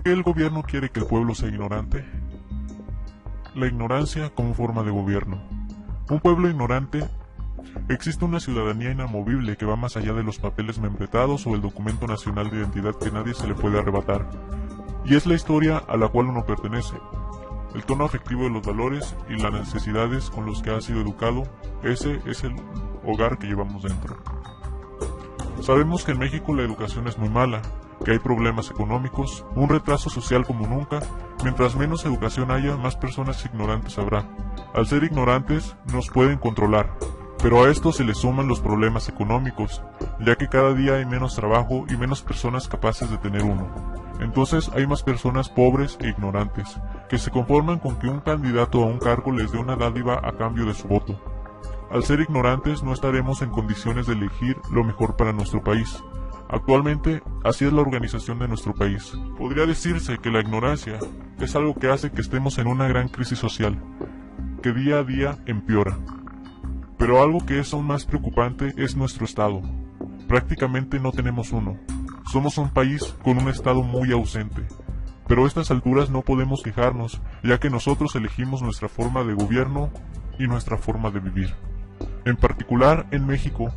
qué el gobierno quiere que el pueblo sea ignorante? La ignorancia como forma de gobierno. Un pueblo ignorante. Existe una ciudadanía inamovible que va más allá de los papeles membretados o el documento nacional de identidad que nadie se le puede arrebatar. Y es la historia a la cual uno pertenece. El tono afectivo de los valores y las necesidades con los que ha sido educado, ese es el hogar que llevamos dentro. Sabemos que en México la educación es muy mala, que hay problemas económicos, un retraso social como nunca. Mientras menos educación haya, más personas ignorantes habrá. Al ser ignorantes, nos pueden controlar, pero a esto se le suman los problemas económicos, ya que cada día hay menos trabajo y menos personas capaces de tener uno. Entonces hay más personas pobres e ignorantes, que se conforman con que un candidato a un cargo les dé una dádiva a cambio de su voto. Al ser ignorantes no estaremos en condiciones de elegir lo mejor para nuestro país. Actualmente, así es la organización de nuestro país. Podría decirse que la ignorancia es algo que hace que estemos en una gran crisis social, que día a día empeora. Pero algo que es aún más preocupante es nuestro Estado. Prácticamente no tenemos uno. Somos un país con un Estado muy ausente. Pero a estas alturas no podemos quejarnos, ya que nosotros elegimos nuestra forma de gobierno y nuestra forma de vivir. En particular, en México,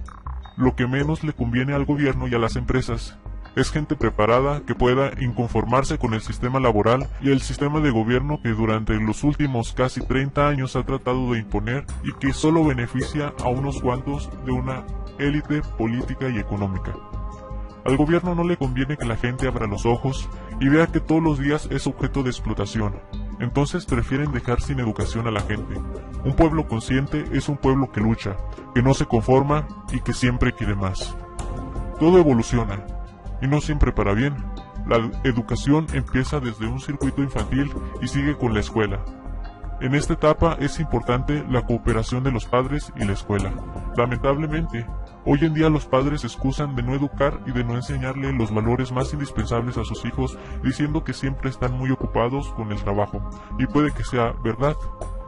lo que menos le conviene al gobierno y a las empresas es gente preparada que pueda inconformarse con el sistema laboral y el sistema de gobierno que durante los últimos casi 30 años ha tratado de imponer y que solo beneficia a unos cuantos de una élite política y económica. Al gobierno no le conviene que la gente abra los ojos y vea que todos los días es objeto de explotación. Entonces prefieren dejar sin educación a la gente. Un pueblo consciente es un pueblo que lucha, que no se conforma y que siempre quiere más. Todo evoluciona, y no siempre para bien. La educación empieza desde un circuito infantil y sigue con la escuela. En esta etapa es importante la cooperación de los padres y la escuela. Lamentablemente, hoy en día los padres se excusan de no educar y de no enseñarle los valores más indispensables a sus hijos, diciendo que siempre están muy ocupados con el trabajo, y puede que sea verdad.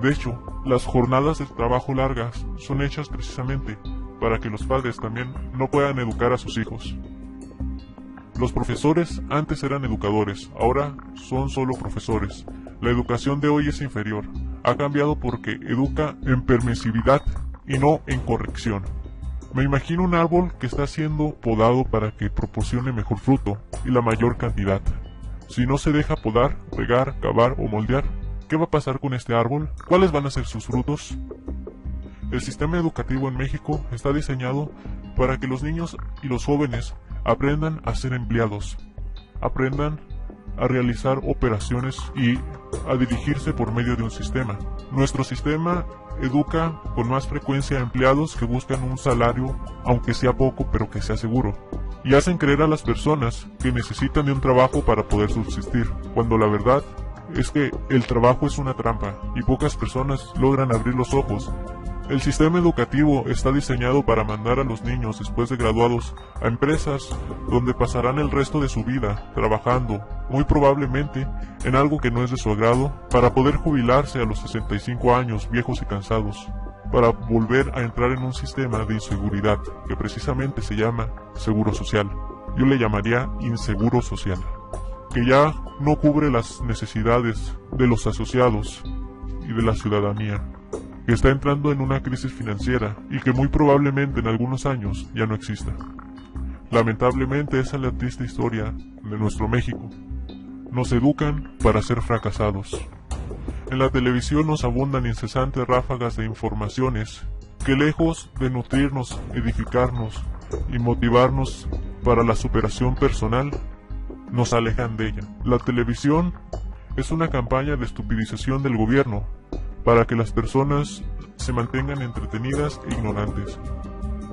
De hecho, las jornadas de trabajo largas son hechas precisamente para que los padres también no puedan educar a sus hijos. Los profesores antes eran educadores, ahora son solo profesores. La educación de hoy es inferior. Ha cambiado porque educa en permisividad y no en corrección. Me imagino un árbol que está siendo podado para que proporcione mejor fruto y la mayor cantidad. Si no se deja podar, regar, cavar o moldear, ¿qué va a pasar con este árbol? ¿Cuáles van a ser sus frutos? El sistema educativo en México está diseñado para que los niños y los jóvenes aprendan a ser empleados, aprendan a realizar operaciones y a dirigirse por medio de un sistema. Nuestro sistema educa con más frecuencia a empleados que buscan un salario, aunque sea poco, pero que sea seguro, y hacen creer a las personas que necesitan de un trabajo para poder subsistir, cuando la verdad es que el trabajo es una trampa y pocas personas logran abrir los ojos. El sistema educativo está diseñado para mandar a los niños después de graduados a empresas donde pasarán el resto de su vida trabajando, muy probablemente en algo que no es de su agrado, para poder jubilarse a los 65 años viejos y cansados, para volver a entrar en un sistema de inseguridad que precisamente se llama seguro social. Yo le llamaría inseguro social, que ya no cubre las necesidades de los asociados y de la ciudadanía, que está entrando en una crisis financiera y que muy probablemente en algunos años ya no exista. Lamentablemente esa es la triste historia de nuestro México. Nos educan para ser fracasados. En la televisión nos abundan incesantes ráfagas de informaciones que, lejos de nutrirnos, edificarnos y motivarnos para la superación personal, nos alejan de ella. La televisión es una campaña de estupidización del gobierno para que las personas se mantengan entretenidas e ignorantes,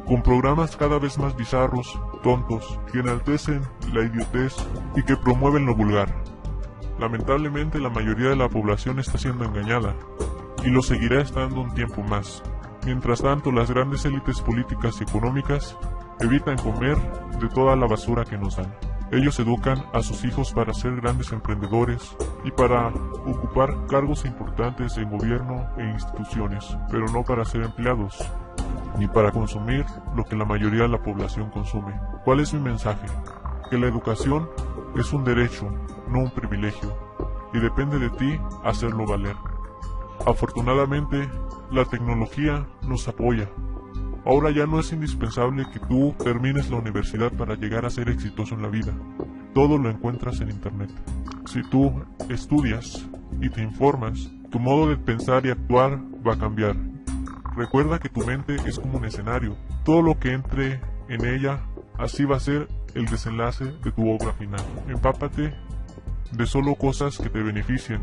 con programas cada vez más bizarros, tontos, que enaltecen la idiotez y que promueven lo vulgar. Lamentablemente la mayoría de la población está siendo engañada, y lo seguirá estando un tiempo más. Mientras tanto, las grandes élites políticas y económicas evitan comer de toda la basura que nos dan. Ellos educan a sus hijos para ser grandes emprendedores y para ocupar cargos importantes en gobierno e instituciones, pero no para ser empleados, ni para consumir lo que la mayoría de la población consume. ¿Cuál es mi mensaje? que la educación es un derecho, no un privilegio, y depende de ti hacerlo valer. Afortunadamente, la tecnología nos apoya. Ahora ya no es indispensable que tú termines la universidad para llegar a ser exitoso en la vida. Todo lo encuentras en Internet. Si tú estudias y te informas, tu modo de pensar y actuar va a cambiar. Recuerda que tu mente es como un escenario. Todo lo que entre en ella, así va a ser el desenlace de tu obra final. Empápate de solo cosas que te beneficien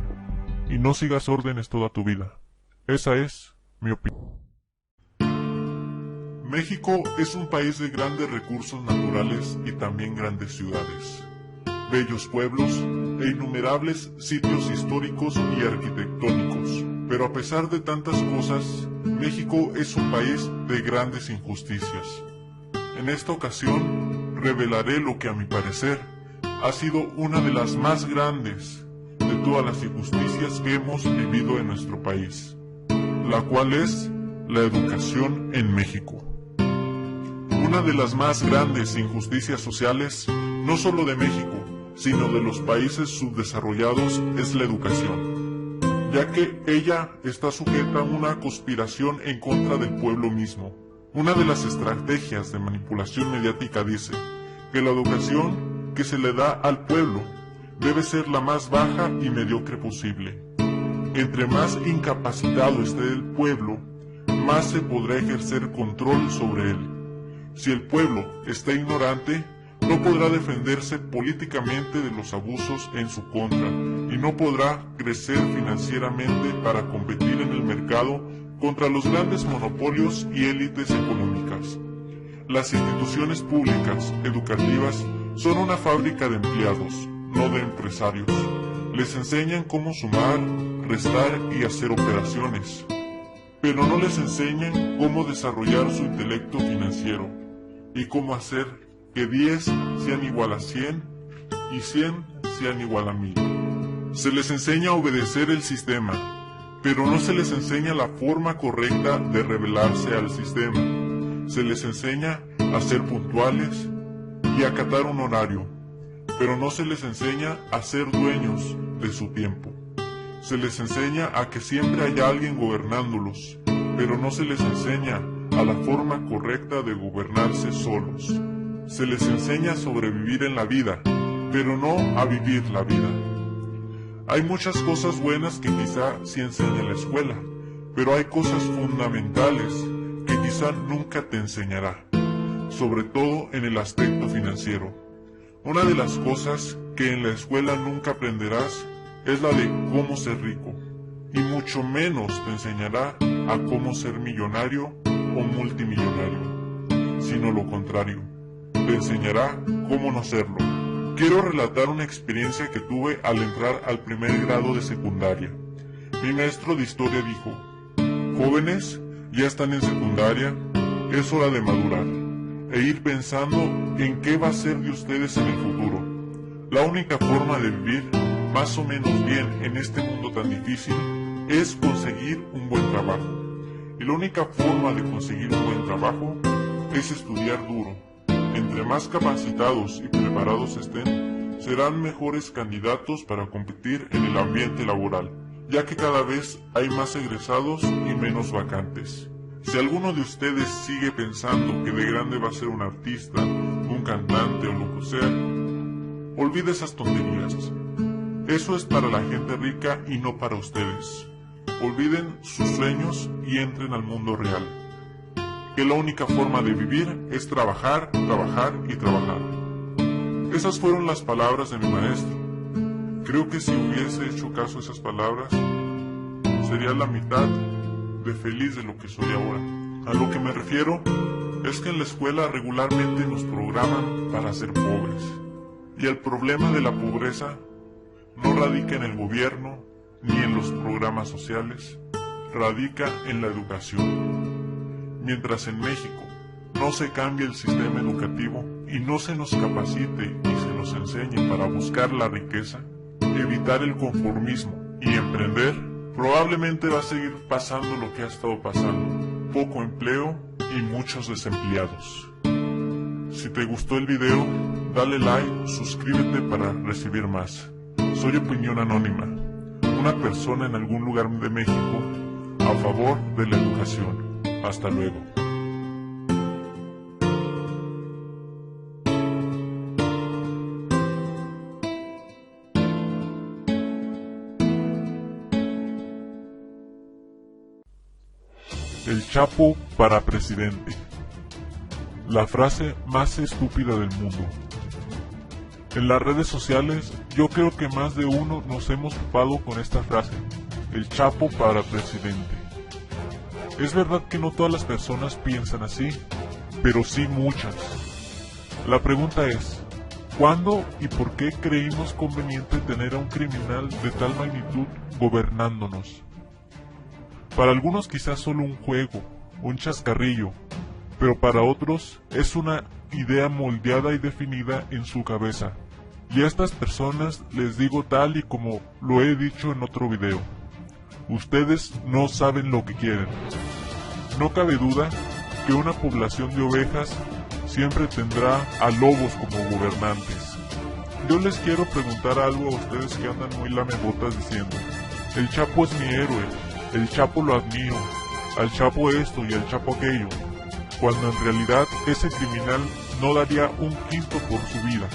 y no sigas órdenes toda tu vida. Esa es mi opinión. México es un país de grandes recursos naturales y también grandes ciudades, bellos pueblos e innumerables sitios históricos y arquitectónicos. Pero a pesar de tantas cosas, México es un país de grandes injusticias. En esta ocasión, revelaré lo que a mi parecer ha sido una de las más grandes de todas las injusticias que hemos vivido en nuestro país, la cual es la educación en México. Una de las más grandes injusticias sociales, no solo de México, sino de los países subdesarrollados, es la educación, ya que ella está sujeta a una conspiración en contra del pueblo mismo. Una de las estrategias de manipulación mediática dice que la educación que se le da al pueblo debe ser la más baja y mediocre posible. Entre más incapacitado esté el pueblo, más se podrá ejercer control sobre él. Si el pueblo está ignorante, no podrá defenderse políticamente de los abusos en su contra y no podrá crecer financieramente para competir en el mercado contra los grandes monopolios y élites económicas. Las instituciones públicas educativas son una fábrica de empleados, no de empresarios. Les enseñan cómo sumar, restar y hacer operaciones, pero no les enseñan cómo desarrollar su intelecto financiero y cómo hacer que 10 sean igual a 100 y 100 sean igual a 1000. Se les enseña a obedecer el sistema, pero no se les enseña la forma correcta de rebelarse al sistema. Se les enseña a ser puntuales y a acatar un horario, pero no se les enseña a ser dueños de su tiempo. Se les enseña a que siempre haya alguien gobernándolos, pero no se les enseña a la forma correcta de gobernarse solos. Se les enseña a sobrevivir en la vida, pero no a vivir la vida. Hay muchas cosas buenas que quizá sí enseña la escuela, pero hay cosas fundamentales que quizá nunca te enseñará, sobre todo en el aspecto financiero. Una de las cosas que en la escuela nunca aprenderás es la de cómo ser rico, y mucho menos te enseñará a cómo ser millonario o multimillonario, sino lo contrario, te enseñará cómo no serlo. Quiero relatar una experiencia que tuve al entrar al primer grado de secundaria. Mi maestro de historia dijo: jóvenes, ya están en secundaria, es hora de madurar e ir pensando en qué va a ser de ustedes en el futuro. La única forma de vivir más o menos bien en este mundo tan difícil es conseguir un buen trabajo. Y la única forma de conseguir un buen trabajo es estudiar duro. Entre más capacitados y preparados estén, serán mejores candidatos para competir en el ambiente laboral, ya que cada vez hay más egresados y menos vacantes. Si alguno de ustedes sigue pensando que de grande va a ser un artista, un cantante o lo que sea, olvide esas tonterías. Eso es para la gente rica y no para ustedes. Olviden sus sueños y entren al mundo real. Que la única forma de vivir es trabajar, trabajar y trabajar. Esas fueron las palabras de mi maestro. Creo que si hubiese hecho caso a esas palabras, sería la mitad de feliz de lo que soy ahora. A lo que me refiero es que en la escuela regularmente nos programan para ser pobres. Y el problema de la pobreza no radica en el gobierno ni en los programas sociales, radica en la educación. Mientras en México no se cambie el sistema educativo y no se nos capacite y se nos enseñe para buscar la riqueza, evitar el conformismo y emprender, probablemente va a seguir pasando lo que ha estado pasando: poco empleo y muchos desempleados. Si te gustó el video, dale like, suscríbete para recibir más. Soy Opinión Anónima, una persona en algún lugar de México a favor de la educación. Hasta luego. El Chapo para presidente. La frase más estúpida del mundo. En las redes sociales, yo creo que más de uno nos hemos topado con esta frase, el Chapo para presidente. Es verdad que no todas las personas piensan así, pero sí muchas. La pregunta es, ¿cuándo y por qué creímos conveniente tener a un criminal de tal magnitud gobernándonos? Para algunos quizás solo un juego, un chascarrillo, pero para otros es una idea moldeada y definida en su cabeza. Y a estas personas les digo tal y como lo he dicho en otro video. Ustedes no saben lo que quieren. No cabe duda que una población de ovejas siempre tendrá a lobos como gobernantes. Yo les quiero preguntar algo a ustedes que andan muy lamebotas diciendo, el Chapo es mi héroe, el Chapo lo admiro, al Chapo esto y al Chapo aquello, cuando en realidad ese criminal no daría un quinto por su vida,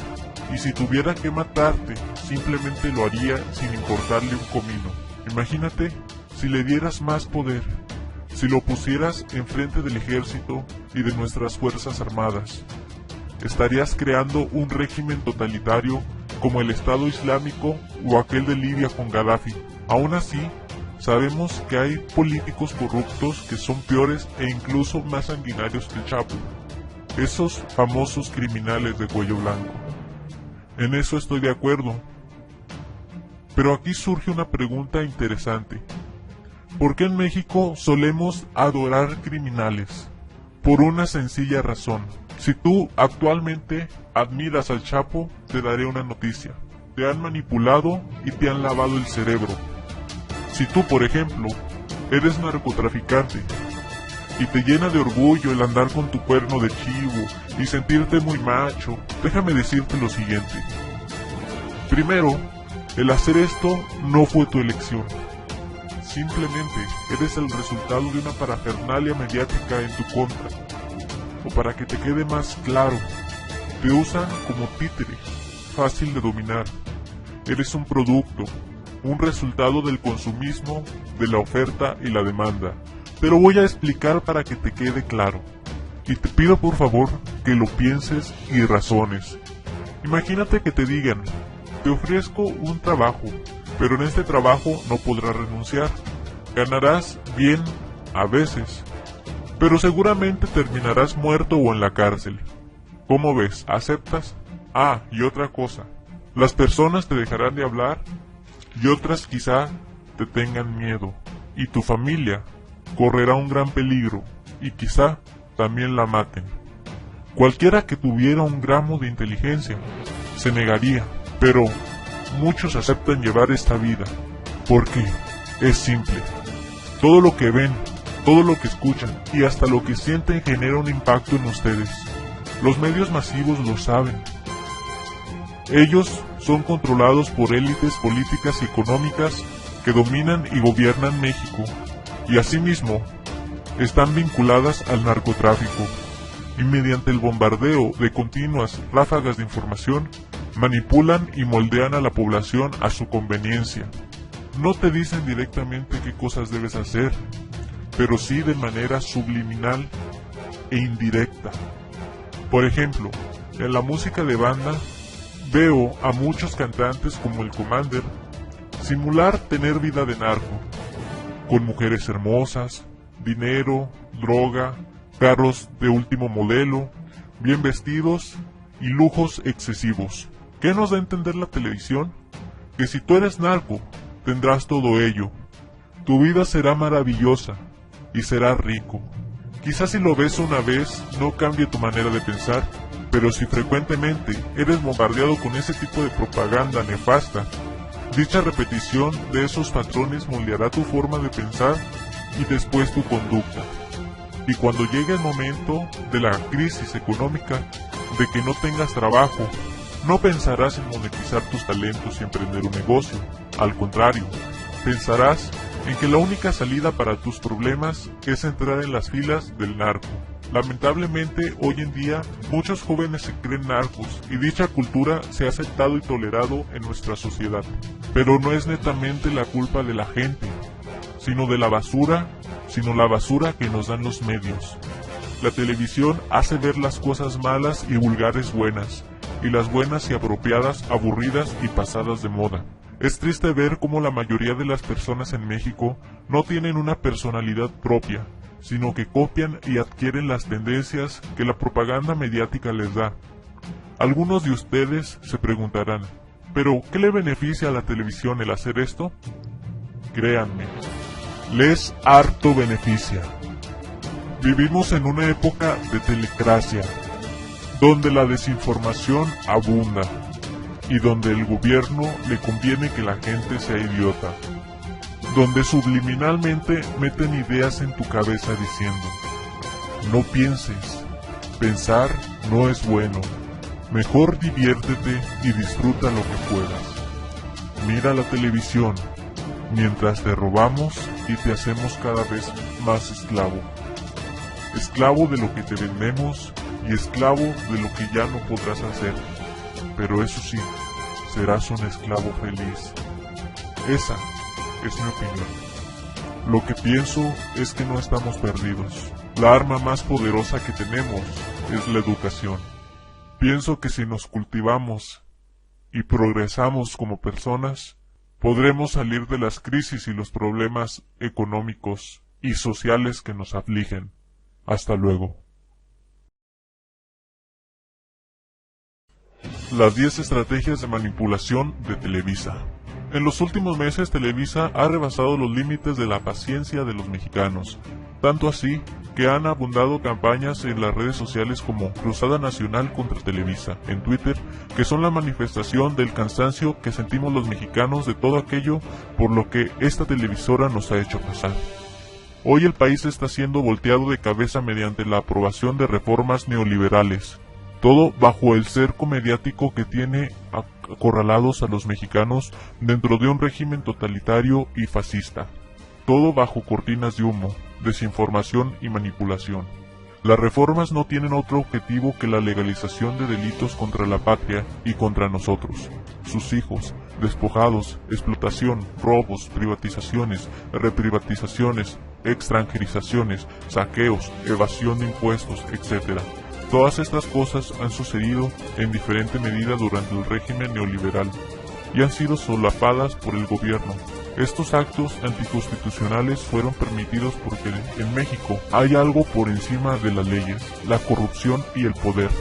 y si tuviera que matarte, simplemente lo haría sin importarle un comino. Imagínate si le dieras más poder, si lo pusieras enfrente del ejército y de nuestras fuerzas armadas. Estarías creando un régimen totalitario como el Estado Islámico o aquel de Libia con Gaddafi. Aún así, sabemos que hay políticos corruptos que son peores e incluso más sanguinarios que el Chapo, esos famosos criminales de cuello blanco. En eso estoy de acuerdo. Pero aquí surge una pregunta interesante. ¿Por qué en México solemos adorar criminales? Por una sencilla razón. Si tú actualmente admiras al Chapo, te daré una noticia. Te han manipulado y te han lavado el cerebro. Si tú, por ejemplo, eres narcotraficante y te llena de orgullo el andar con tu cuerno de chivo y sentirte muy macho, déjame decirte lo siguiente. Primero, el hacer esto no fue tu elección. Simplemente eres el resultado de una parafernalia mediática en tu contra. O para que te quede más claro, te usan como títere, fácil de dominar. Eres un producto, un resultado del consumismo, de la oferta y la demanda. Te lo voy a explicar para que te quede claro. Y te pido por favor que lo pienses y razones. Imagínate que te digan, te ofrezco un trabajo, pero en este trabajo no podrás renunciar. Ganarás bien a veces, pero seguramente terminarás muerto o en la cárcel. ¿Cómo ves? ¿Aceptas? Ah, y otra cosa. Las personas te dejarán de hablar y otras quizá te tengan miedo. Y tu familia correrá un gran peligro y quizá también la maten. Cualquiera que tuviera un gramo de inteligencia se negaría, pero muchos aceptan llevar esta vida porque es simple. Todo lo que ven, todo lo que escuchan y hasta lo que sienten genera un impacto en ustedes. Los medios masivos lo saben. Ellos son controlados por élites políticas y económicas que dominan y gobiernan México y asimismo están vinculadas al narcotráfico y mediante el bombardeo de continuas ráfagas de información manipulan y moldean a la población a su conveniencia. No te dicen directamente qué cosas debes hacer, pero sí de manera subliminal e indirecta. Por ejemplo, en la música de banda, veo a muchos cantantes como el Commander simular tener vida de narco, con mujeres hermosas, dinero, droga, carros de último modelo, bien vestidos y lujos excesivos. ¿Qué nos da a entender la televisión? Que si tú eres narco, tendrás todo ello. Tu vida será maravillosa y serás rico. Quizás si lo ves una vez no cambie tu manera de pensar, pero si frecuentemente eres bombardeado con ese tipo de propaganda nefasta, dicha repetición de esos patrones moldeará tu forma de pensar y después tu conducta. Y cuando llegue el momento de la crisis económica, de que no tengas trabajo. No pensarás en monetizar tus talentos y emprender un negocio. Al contrario, pensarás en que la única salida para tus problemas es entrar en las filas del narco. Lamentablemente, hoy en día, muchos jóvenes se creen narcos y dicha cultura se ha aceptado y tolerado en nuestra sociedad. Pero no es netamente la culpa de la gente, sino la basura que nos dan los medios. La televisión hace ver las cosas malas y vulgares buenas, y las buenas y apropiadas aburridas y pasadas de moda. Es triste ver cómo la mayoría de las personas en México no tienen una personalidad propia, sino que copian y adquieren las tendencias que la propaganda mediática les da. Algunos de ustedes se preguntarán, ¿pero qué le beneficia a la televisión el hacer esto? Créanme, les harto beneficia. Vivimos en una época de telecracia, donde la desinformación abunda y donde el gobierno le conviene que la gente sea idiota, donde subliminalmente meten ideas en tu cabeza diciendo, no pienses, pensar no es bueno, mejor diviértete y disfruta lo que puedas. Mira la televisión, mientras te robamos y te hacemos cada vez más esclavo. Esclavo de lo que te vendemos y esclavo de lo que ya no podrás hacer. Pero eso sí, serás un esclavo feliz. Esa es mi opinión. Lo que pienso es que no estamos perdidos. La arma más poderosa que tenemos es la educación. Pienso que si nos cultivamos y progresamos como personas, podremos salir de las crisis y los problemas económicos y sociales que nos afligen. Hasta luego. Las 10 estrategias de manipulación de Televisa. En los últimos meses, Televisa ha rebasado los límites de la paciencia de los mexicanos, tanto así que han abundado campañas en las redes sociales como Cruzada Nacional contra Televisa, en Twitter, que son la manifestación del cansancio que sentimos los mexicanos de todo aquello por lo que esta televisora nos ha hecho pasar. Hoy el país está siendo volteado de cabeza mediante la aprobación de reformas neoliberales, todo bajo el cerco mediático que tiene acorralados a los mexicanos dentro de un régimen totalitario y fascista, todo bajo cortinas de humo, desinformación y manipulación. Las reformas no tienen otro objetivo que la legalización de delitos contra la patria y contra nosotros, sus hijos, despojados, explotación, robos, privatizaciones, reprivatizaciones, extranjerizaciones, saqueos, evasión de impuestos, etc. Todas estas cosas han sucedido en diferente medida durante el régimen neoliberal y han sido solapadas por el gobierno. Estos actos anticonstitucionales fueron permitidos porque en México hay algo por encima de las leyes, la corrupción y el poder.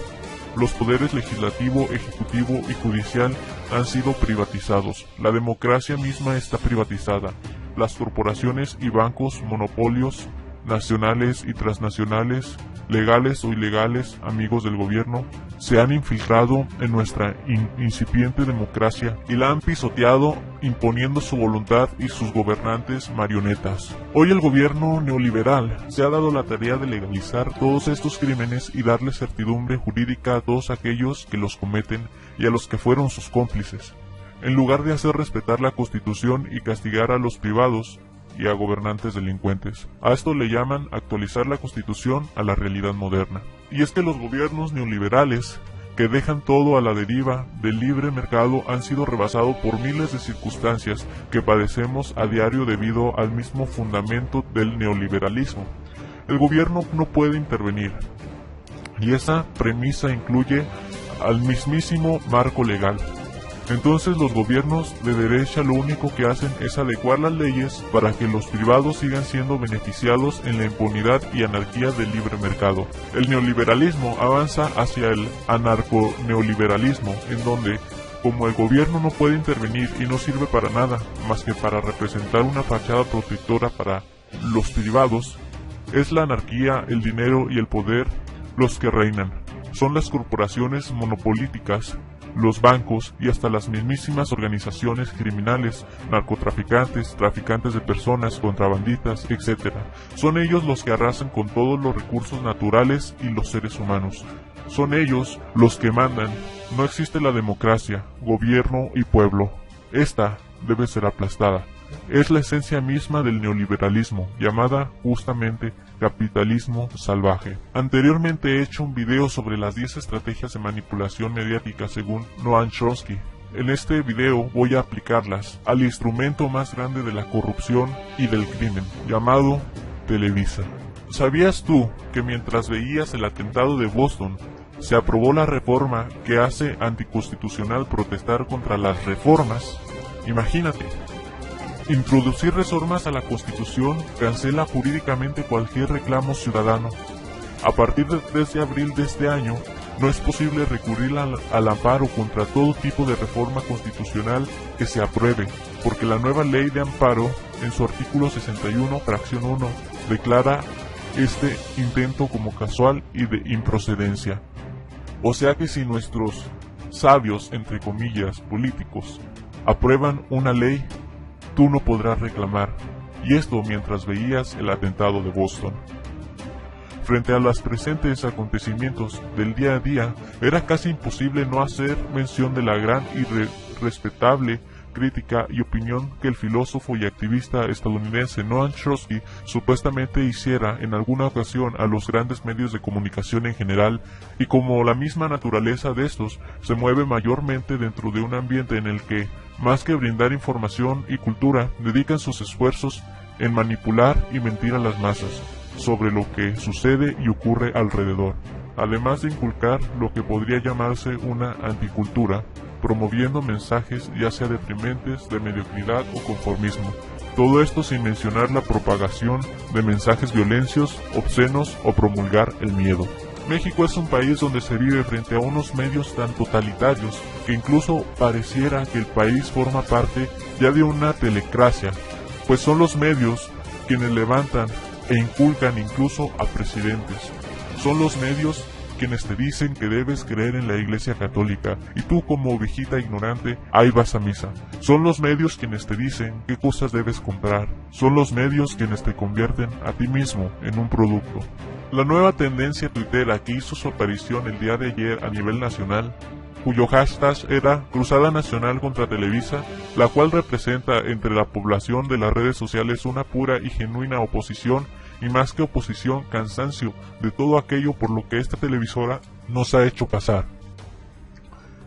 Los poderes legislativo, ejecutivo y judicial han sido privatizados. La democracia misma está privatizada. Las corporaciones y bancos, monopolios nacionales y transnacionales, legales o ilegales, amigos del gobierno, se han infiltrado en nuestra incipiente democracia y la han pisoteado imponiendo su voluntad y sus gobernantes marionetas. Hoy el gobierno neoliberal se ha dado la tarea de legalizar todos estos crímenes y darle certidumbre jurídica a todos aquellos que los cometen y a los que fueron sus cómplices, en lugar de hacer respetar la Constitución y castigar a los privados y a gobernantes delincuentes. A esto le llaman actualizar la Constitución a la realidad moderna. Y es que los gobiernos neoliberales, que dejan todo a la deriva del libre mercado, han sido rebasados por miles de circunstancias que padecemos a diario debido al mismo fundamento del neoliberalismo. El gobierno no puede intervenir, y esa premisa incluye al mismísimo marco legal. Entonces los gobiernos de derecha lo único que hacen es adecuar las leyes para que los privados sigan siendo beneficiados en la impunidad y anarquía del libre mercado. El neoliberalismo avanza hacia el anarco-neoliberalismo, en donde, como el gobierno no puede intervenir y no sirve para nada más que para representar una fachada protectora para los privados, es la anarquía, el dinero y el poder los que reinan. Son las corporaciones monopolíticas los bancos y hasta las mismísimas organizaciones criminales, narcotraficantes, traficantes de personas, contrabandistas, etc. Son ellos los que arrasan con todos los recursos naturales y los seres humanos. Son ellos los que mandan. No existe la democracia, gobierno y pueblo. Esta debe ser aplastada. Es la esencia misma del neoliberalismo, llamada justamente capitalismo salvaje. Anteriormente he hecho un video sobre las 10 estrategias de manipulación mediática según Noam Chomsky. En este video voy a aplicarlas al instrumento más grande de la corrupción y del crimen, llamado Televisa. ¿Sabías tú que mientras veías el atentado de Boston, se aprobó la reforma que hace anticonstitucional protestar contra las reformas? Imagínate. Introducir reformas a la Constitución cancela jurídicamente cualquier reclamo ciudadano. A partir del 3 de abril de este año, no es posible recurrir al amparo contra todo tipo de reforma constitucional que se apruebe, porque la nueva ley de amparo, en su artículo 61, fracción 1, declara este intento como casual y de improcedencia. O sea que si nuestros sabios, entre comillas, políticos, aprueban una ley, tú no podrás reclamar, y esto mientras veías el atentado de Boston. Frente a los presentes acontecimientos del día a día, era casi imposible no hacer mención de la gran y respetable crítica y opinión que el filósofo y activista estadounidense Noam Chomsky supuestamente hiciera en alguna ocasión a los grandes medios de comunicación en general, y como la misma naturaleza de estos se mueve mayormente dentro de un ambiente en el que, más que brindar información y cultura, dedican sus esfuerzos en manipular y mentir a las masas sobre lo que sucede y ocurre alrededor, además de inculcar lo que podría llamarse una anticultura, promoviendo mensajes ya sea deprimentes, de mediocridad o conformismo. Todo esto sin mencionar la propagación de mensajes violentos, obscenos o promulgar el miedo. México es un país donde se vive frente a unos medios tan totalitarios que incluso pareciera que el país forma parte ya de una telecracia, pues son los medios quienes levantan e inculcan incluso a presidentes. Son los medios quienes te dicen que debes creer en la Iglesia Católica y tú como ovejita ignorante ahí vas a misa. Son los medios quienes te dicen qué cosas debes comprar. Son los medios quienes te convierten a ti mismo en un producto. La nueva tendencia tuitera que hizo su aparición el día de ayer a nivel nacional, cuyo hashtag era Cruzada Nacional contra Televisa, la cual representa entre la población de las redes sociales una pura y genuina oposición, y más que oposición, cansancio de todo aquello por lo que esta televisora nos ha hecho pasar.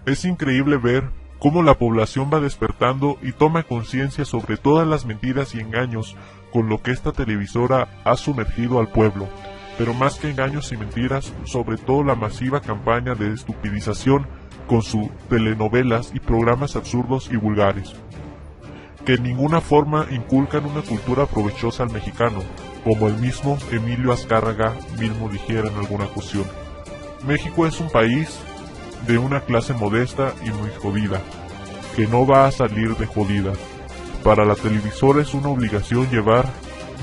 Es increíble ver cómo la población va despertando y toma conciencia sobre todas las mentiras y engaños con lo que esta televisora ha sumergido al pueblo, pero más que engaños y mentiras, sobre todo la masiva campaña de estupidización con sus telenovelas y programas absurdos y vulgares, que en ninguna forma inculcan una cultura provechosa al mexicano, como el mismo Emilio Azcárraga mismo dijera en alguna ocasión. México es un país de una clase modesta y muy jodida, que no va a salir de jodida. Para la televisora es una obligación llevar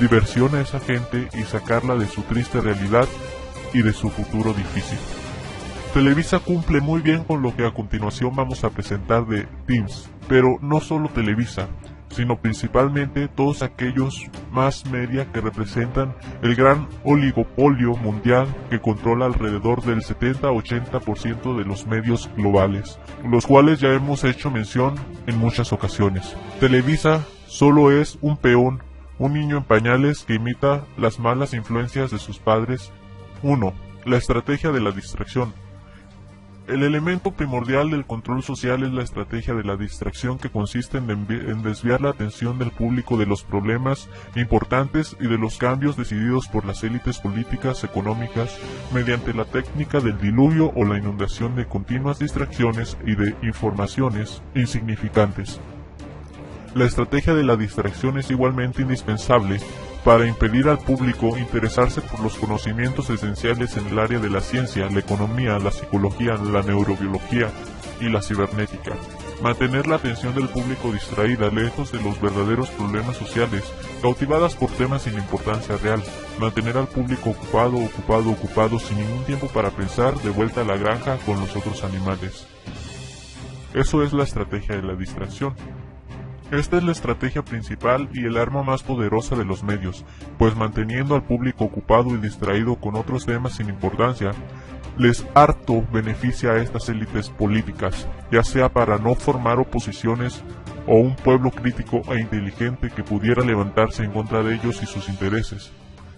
diversión a esa gente y sacarla de su triste realidad y de su futuro difícil. Televisa cumple muy bien con lo que a continuación vamos a presentar de Teams, pero no solo Televisa, sino principalmente todos aquellos más media que representan el gran oligopolio mundial que controla alrededor del 70-80% de los medios globales, los cuales ya hemos hecho mención en muchas ocasiones. Televisa solo es un peón, un niño en pañales que imita las malas influencias de sus padres. 1. La estrategia de la distracción. El elemento primordial del control social es la estrategia de la distracción, que consiste en desviar la atención del público de los problemas importantes y de los cambios decididos por las élites políticas, económicas, mediante la técnica del diluvio o la inundación de continuas distracciones y de informaciones insignificantes. La estrategia de la distracción es igualmente indispensable para impedir al público interesarse por los conocimientos esenciales en el área de la ciencia, la economía, la psicología, la neurobiología y la cibernética. Mantener la atención del público distraída, lejos de los verdaderos problemas sociales, cautivadas por temas sin importancia real. Mantener al público ocupado, sin ningún tiempo para pensar, de vuelta a la granja con los otros animales. Eso es la estrategia de la distracción. Esta es la estrategia principal y el arma más poderosa de los medios, pues manteniendo al público ocupado y distraído con otros temas sin importancia, les harto beneficia a estas élites políticas, ya sea para no formar oposiciones o un pueblo crítico e inteligente que pudiera levantarse en contra de ellos y sus intereses.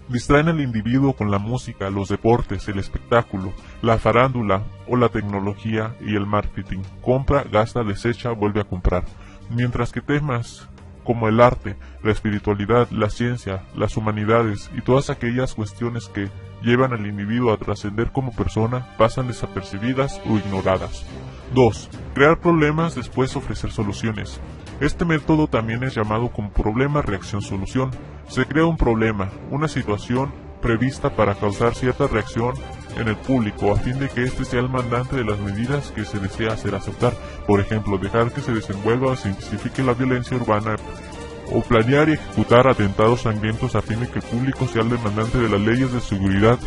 Distraen al individuo con la música, los deportes, el espectáculo, la farándula o la tecnología y el marketing. Compra, gasta, desecha, vuelve a comprar. Mientras que temas como el arte, la espiritualidad, la ciencia, las humanidades y todas aquellas cuestiones que llevan al individuo a trascender como persona pasan desapercibidas o ignoradas. 2. Crear problemas, después ofrecer soluciones. Este método también es llamado como problema, reacción, solución. Se crea un problema, una situación prevista para causar cierta reacción en el público a fin de que éste sea el mandante de las medidas que se desea hacer aceptar. Por ejemplo, dejar que se desenvuelva o se intensifique la violencia urbana o planear y ejecutar atentados sangrientos a fin de que el público sea el demandante de las leyes de seguridad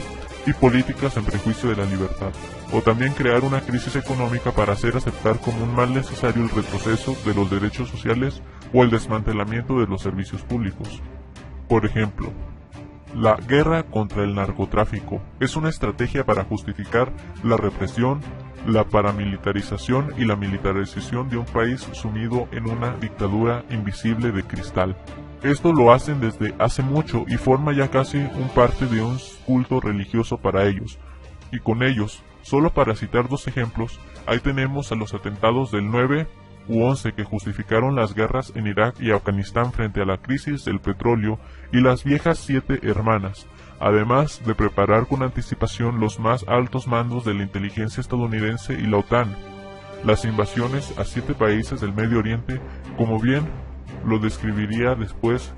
y políticas en prejuicio de la libertad. O también crear una crisis económica para hacer aceptar como un mal necesario el retroceso de los derechos sociales o el desmantelamiento de los servicios públicos. Por ejemplo, la guerra contra el narcotráfico es una estrategia para justificar la represión, la paramilitarización y la militarización de un país sumido en una dictadura invisible de cristal. Esto lo hacen desde hace mucho y forma ya casi un parte de un culto religioso para ellos. Y con ellos, solo para citar dos ejemplos, ahí tenemos a los atentados del 9 u 11 que justificaron las guerras en Irak y Afganistán frente a la crisis del petróleo y las viejas 7 hermanas, además de preparar con anticipación los más altos mandos de la inteligencia estadounidense y la OTAN, las invasiones a 7 países del Medio Oriente, como bien lo describiría después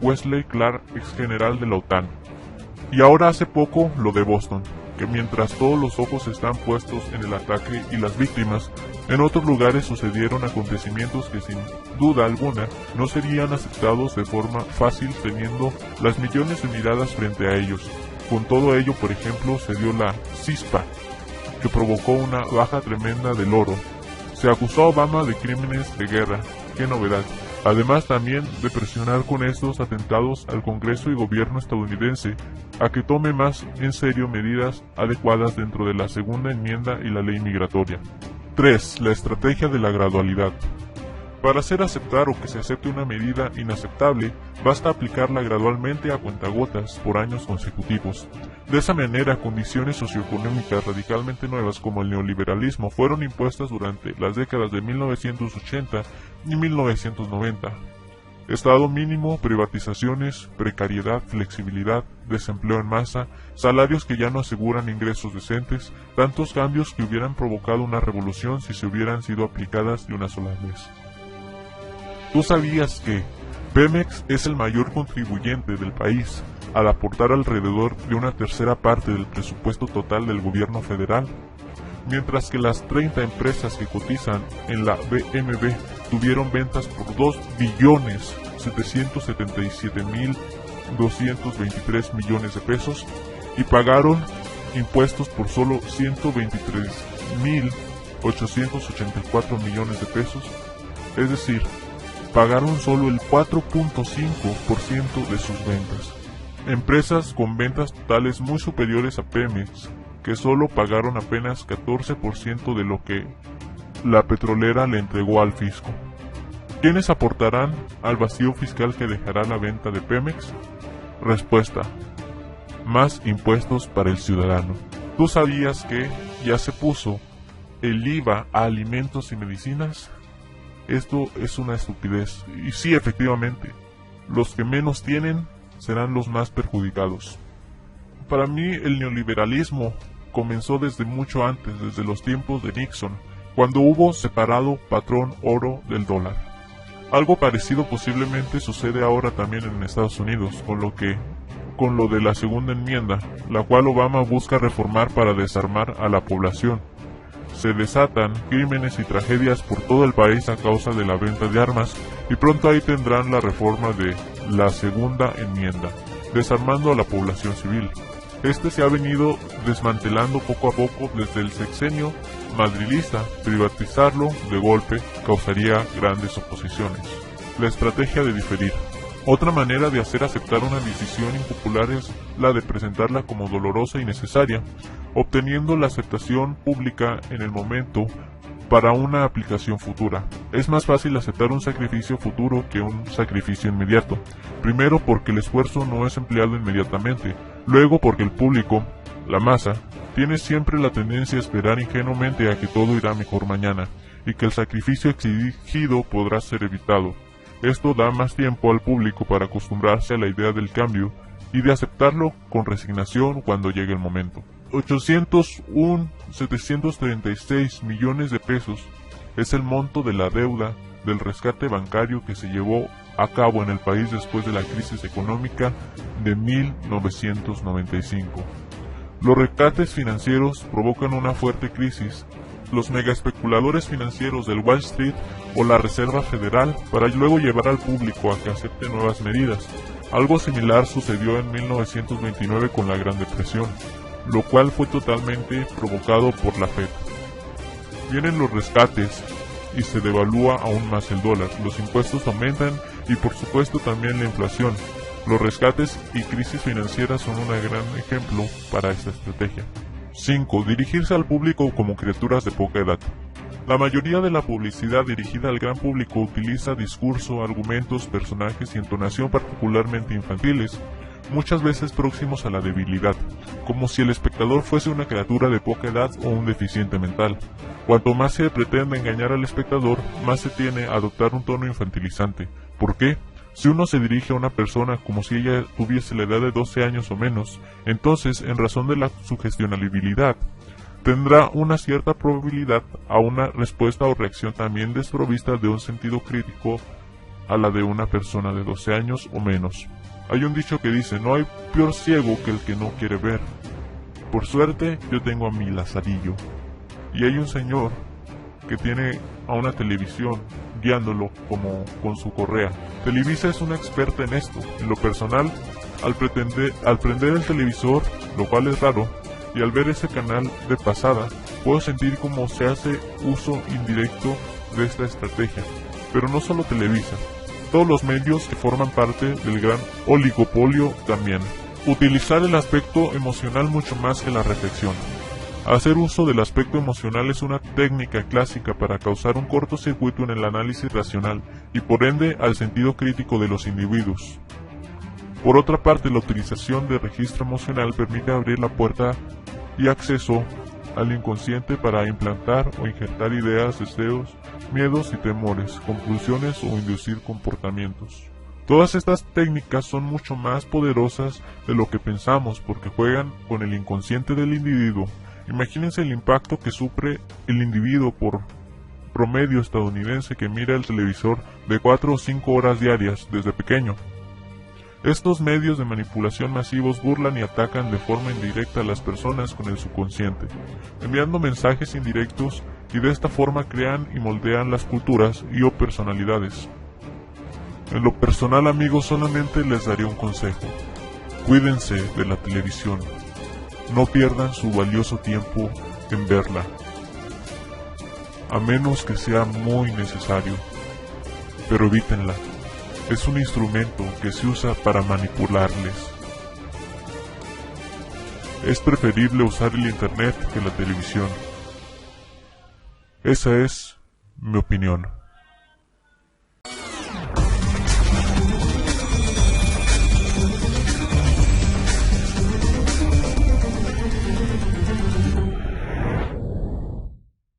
Wesley Clark, ex general de la OTAN. Y ahora hace poco lo de Boston, que mientras todos los ojos están puestos en el ataque y las víctimas, en otros lugares sucedieron acontecimientos que sin duda alguna no serían aceptados de forma fácil teniendo las millones de miradas frente a ellos. Con todo ello, por ejemplo, se dio la CISPA, que provocó una baja tremenda del oro. Se acusó a Obama de crímenes de guerra, qué novedad. Además también de presionar con estos atentados al Congreso y gobierno estadounidense a que tome más en serio medidas adecuadas dentro de la segunda enmienda y la ley migratoria. 3. La estrategia de la gradualidad. Para hacer aceptar o que se acepte una medida inaceptable, basta aplicarla gradualmente a cuentagotas por años consecutivos. De esa manera, condiciones socioeconómicas radicalmente nuevas como el neoliberalismo fueron impuestas durante las décadas de 1980 y 1990. Estado mínimo, privatizaciones, precariedad, flexibilidad, desempleo en masa, salarios que ya no aseguran ingresos decentes, tantos cambios que hubieran provocado una revolución si se hubieran sido aplicadas de una sola vez. ¿Tú sabías que Pemex es el mayor contribuyente del país al aportar alrededor de una tercera parte del presupuesto total del gobierno federal? Mientras que las 30 empresas que cotizan en la BMV tuvieron ventas por 2.777.223 millones de pesos y pagaron impuestos por solo 123.884 millones de pesos, es decir, pagaron solo el 4.5% de sus ventas. Empresas con ventas totales muy superiores a Pemex, que solo pagaron apenas 14% de lo que la petrolera le entregó al fisco. ¿Quiénes aportarán al vacío fiscal que dejará la venta de Pemex? Respuesta: más impuestos para el ciudadano. ¿Tú sabías que ya se puso el IVA a alimentos y medicinas? Esto es una estupidez. Y sí, efectivamente, los que menos tienen serán los más perjudicados. Para mí, el neoliberalismo comenzó desde mucho antes, desde los tiempos de Nixon, cuando hubo separado patrón oro del dólar. Algo parecido posiblemente sucede ahora también en Estados Unidos, con lo de la segunda enmienda, la cual Obama busca reformar para desarmar a la población. Se desatan crímenes y tragedias por todo el país a causa de la venta de armas, y pronto ahí tendrán la reforma de la segunda enmienda, desarmando a la población civil. Este se ha venido desmantelando poco a poco desde el sexenio madrilista, privatizarlo de golpe causaría grandes oposiciones. La estrategia de diferir. Otra manera de hacer aceptar una decisión impopular es la de presentarla como dolorosa y necesaria, obteniendo la aceptación pública en el momento para una aplicación futura. Es más fácil aceptar un sacrificio futuro que un sacrificio inmediato. Primero porque el esfuerzo no es empleado inmediatamente, luego porque el público, la masa, tiene siempre la tendencia a esperar ingenuamente a que todo irá mejor mañana, y que el sacrificio exigido podrá ser evitado. Esto da más tiempo al público para acostumbrarse a la idea del cambio y de aceptarlo con resignación cuando llegue el momento. 736 millones de pesos es el monto de la deuda del rescate bancario que se llevó a cabo en el país después de la crisis económica de 1995. Los rescates financieros provocan una fuerte crisis. Los megaespeculadores financieros del Wall Street o la Reserva Federal para luego llevar al público a que acepte nuevas medidas. Algo similar sucedió en 1929 con la Gran Depresión, lo cual fue totalmente provocado por la Fed. Vienen los rescates y se devalúa aún más el dólar, los impuestos aumentan y por supuesto también la inflación. Los rescates y crisis financieras son un gran ejemplo para esta estrategia. 5. Dirigirse al público como criaturas de poca edad. La mayoría de la publicidad dirigida al gran público utiliza discurso, argumentos, personajes y entonación particularmente infantiles, muchas veces próximos a la debilidad, como si el espectador fuese una criatura de poca edad o un deficiente mental. Cuanto más se pretende engañar al espectador, más se tiene a adoptar un tono infantilizante. ¿Por qué? Si uno se dirige a una persona como si ella tuviese la edad de 12 años o menos, entonces, en razón de la sugestionabilidad, tendrá una cierta probabilidad a una respuesta o reacción también desprovista de un sentido crítico a la de una persona de 12 años o menos. Hay un dicho que dice, no hay peor ciego que el que no quiere ver. Por suerte, yo tengo a mi Lazarillo. Y hay un señor que tiene a una televisión guiándolo como con su correa. Televisa es una experta en esto. En lo personal, al prender el televisor, lo cual es raro, y al ver ese canal de pasada, puedo sentir cómo se hace uso indirecto de esta estrategia. Pero no solo Televisa, todos los medios que forman parte del gran oligopolio también. Utilizar el aspecto emocional mucho más que la reflexión. Hacer uso del aspecto emocional es una técnica clásica para causar un cortocircuito en el análisis racional y por ende al sentido crítico de los individuos. Por otra parte, la utilización de registro emocional permite abrir la puerta y acceso al inconsciente para implantar o injertar ideas, deseos, miedos y temores, compulsiones o inducir comportamientos. Todas estas técnicas son mucho más poderosas de lo que pensamos porque juegan con el inconsciente del individuo. Imagínense el impacto que sufre el individuo por promedio estadounidense que mira el televisor de 4 o 5 horas diarias desde pequeño. Estos medios de manipulación masivos burlan y atacan de forma indirecta a las personas con el subconsciente, enviando mensajes indirectos y de esta forma crean y moldean las culturas y o personalidades. En lo personal, amigos, solamente les daré un consejo. Cuídense de la televisión. No pierdan su valioso tiempo en verla, a menos que sea muy necesario, pero evítenla. Es un instrumento que se usa para manipularles. Es preferible usar el internet que la televisión. Esa es mi opinión.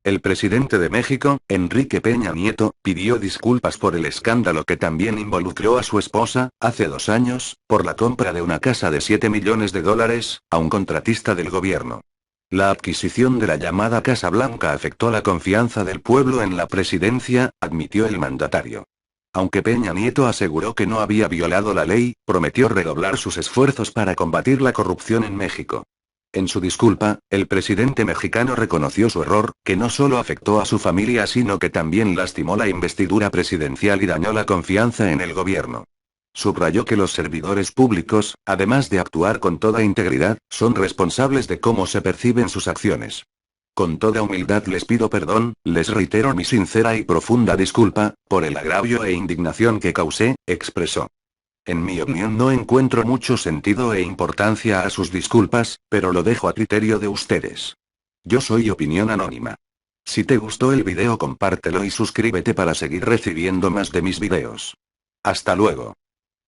El presidente de México, Enrique Peña Nieto, pidió disculpas por el escándalo que también involucró a su esposa, hace 2 años, por la compra de una casa de $7 millones a un contratista del gobierno. La adquisición de la llamada Casa Blanca afectó la confianza del pueblo en la presidencia, admitió el mandatario. Aunque Peña Nieto aseguró que no había violado la ley, prometió redoblar sus esfuerzos para combatir la corrupción en México. En su disculpa, el presidente mexicano reconoció su error, que no solo afectó a su familia sino que también lastimó la investidura presidencial y dañó la confianza en el gobierno. Subrayó que los servidores públicos, además de actuar con toda integridad, son responsables de cómo se perciben sus acciones. Con toda humildad les pido perdón, les reitero mi sincera y profunda disculpa, por el agravio e indignación que causé, expresó. En mi opinión no encuentro mucho sentido e importancia a sus disculpas, pero lo dejo a criterio de ustedes. Yo soy Opinión Anónima. Si te gustó el video compártelo y suscríbete para seguir recibiendo más de mis videos. Hasta luego.